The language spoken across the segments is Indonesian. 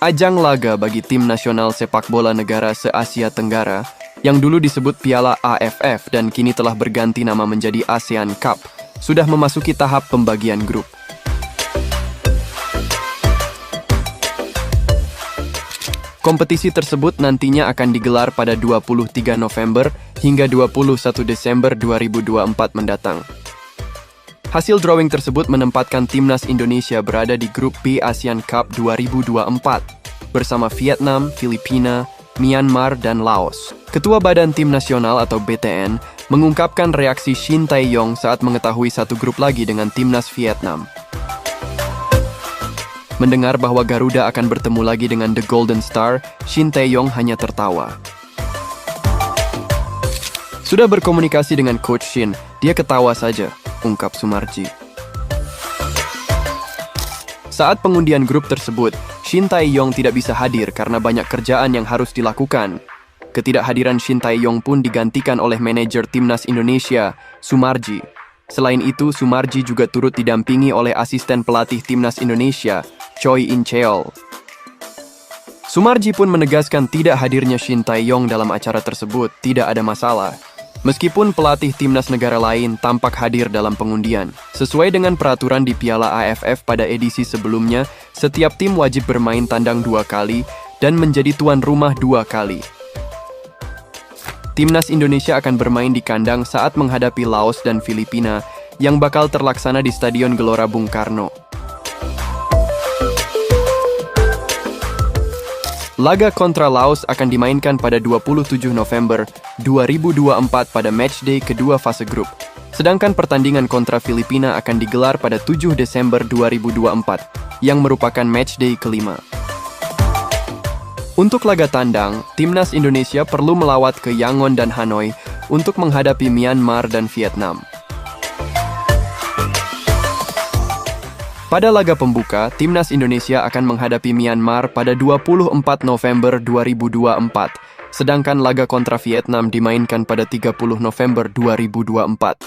Ajang laga bagi tim nasional sepak bola negara se-Asia Tenggara yang dulu disebut Piala AFF dan kini telah berganti nama menjadi ASEAN Cup sudah memasuki tahap pembagian grup. Kompetisi tersebut nantinya akan digelar pada 23 November hingga 21 Desember 2024 mendatang. Hasil drawing tersebut menempatkan timnas Indonesia berada di grup B ASEAN Cup 2024 bersama Vietnam, Filipina, Myanmar, dan Laos. Ketua Badan Tim Nasional atau BTN mengungkapkan reaksi Shin Tae-yong saat mengetahui satu grup lagi dengan timnas Vietnam. Mendengar bahwa Garuda akan bertemu lagi dengan The Golden Star, Shin Tae-yong hanya tertawa. Sudah berkomunikasi dengan Coach Shin, dia ketawa saja, ungkap Sumarji. Saat pengundian grup tersebut, Shin Tae-yong tidak bisa hadir karena banyak kerjaan yang harus dilakukan. Ketidakhadiran Shin Tae-yong pun digantikan oleh manajer timnas Indonesia, Sumarji. Selain itu, Sumarji juga turut didampingi oleh asisten pelatih timnas Indonesia, Choi In-cheol. Sumarji pun menegaskan tidak hadirnya Shin Tae-yong dalam acara tersebut tidak ada masalah. Meskipun pelatih timnas negara lain tampak hadir dalam pengundian. Sesuai dengan peraturan di Piala AFF pada edisi sebelumnya, setiap tim wajib bermain tandang 2 kali dan menjadi tuan rumah 2 kali. Timnas Indonesia akan bermain di kandang saat menghadapi Laos dan Filipina yang bakal terlaksana di Stadion Gelora Bung Karno. Laga kontra Laos akan dimainkan pada 27 November 2024 pada matchday kedua fase grup. Sedangkan pertandingan kontra Filipina akan digelar pada 7 Desember 2024, yang merupakan matchday kelima. Untuk laga tandang, timnas Indonesia perlu melawat ke Yangon dan Hanoi untuk menghadapi Myanmar dan Vietnam. Pada laga pembuka, timnas Indonesia akan menghadapi Myanmar pada 24 November 2024, sedangkan laga kontra Vietnam dimainkan pada 30 November 2024.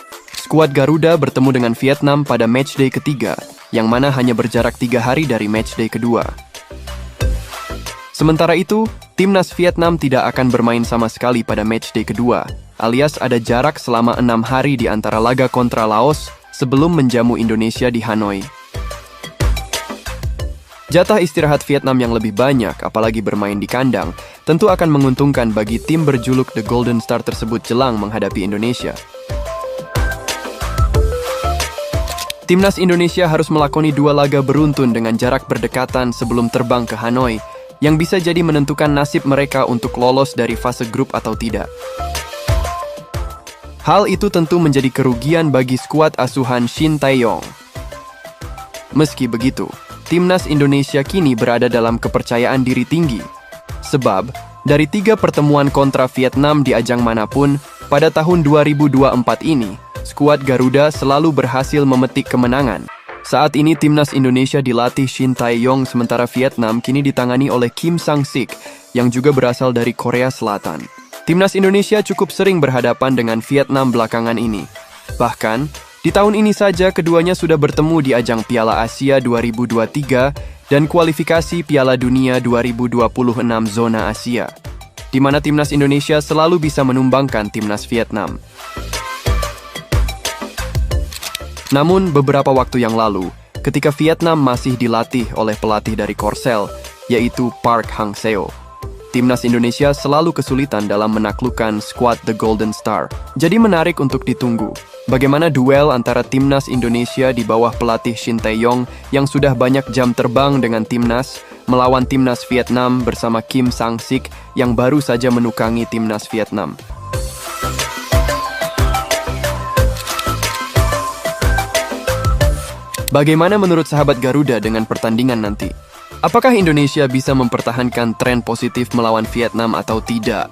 Skuad Garuda bertemu dengan Vietnam pada matchday ketiga, yang mana hanya berjarak 3 hari dari matchday kedua. Sementara itu, timnas Vietnam tidak akan bermain sama sekali pada matchday kedua, alias ada jarak selama 6 hari di antara laga kontra Laos sebelum menjamu Indonesia di Hanoi. Jatah istirahat Vietnam yang lebih banyak, apalagi bermain di kandang, tentu akan menguntungkan bagi tim berjuluk The Golden Star tersebut jelang menghadapi Indonesia. Timnas Indonesia harus melakoni 2 laga beruntun dengan jarak berdekatan sebelum terbang ke Hanoi, yang bisa jadi menentukan nasib mereka untuk lolos dari fase grup atau tidak. Hal itu tentu menjadi kerugian bagi skuad asuhan Shin Tae-yong. Meski begitu, timnas Indonesia kini berada dalam kepercayaan diri tinggi. Sebab, dari 3 pertemuan kontra Vietnam di ajang manapun, pada tahun 2024 ini, skuad Garuda selalu berhasil memetik kemenangan. Saat ini timnas Indonesia dilatih Shin Tae-yong, sementara Vietnam kini ditangani oleh Kim Sang-sik, yang juga berasal dari Korea Selatan. Timnas Indonesia cukup sering berhadapan dengan Vietnam belakangan ini. Bahkan, di tahun ini saja keduanya sudah bertemu di ajang Piala Asia 2023 dan kualifikasi Piala Dunia 2026 zona Asia, di mana timnas Indonesia selalu bisa menumbangkan timnas Vietnam. Namun beberapa waktu yang lalu, ketika Vietnam masih dilatih oleh pelatih dari Korsel, yaitu Park Hang-seo, timnas Indonesia selalu kesulitan dalam menaklukkan skuad The Golden Star. Jadi menarik untuk ditunggu. Bagaimana duel antara timnas Indonesia di bawah pelatih Shin Tae-yong yang sudah banyak jam terbang dengan timnas, melawan timnas Vietnam bersama Kim Sang-sik yang baru saja menukangi timnas Vietnam. Bagaimana menurut sahabat Garuda dengan pertandingan nanti? Apakah Indonesia bisa mempertahankan tren positif melawan Vietnam atau tidak?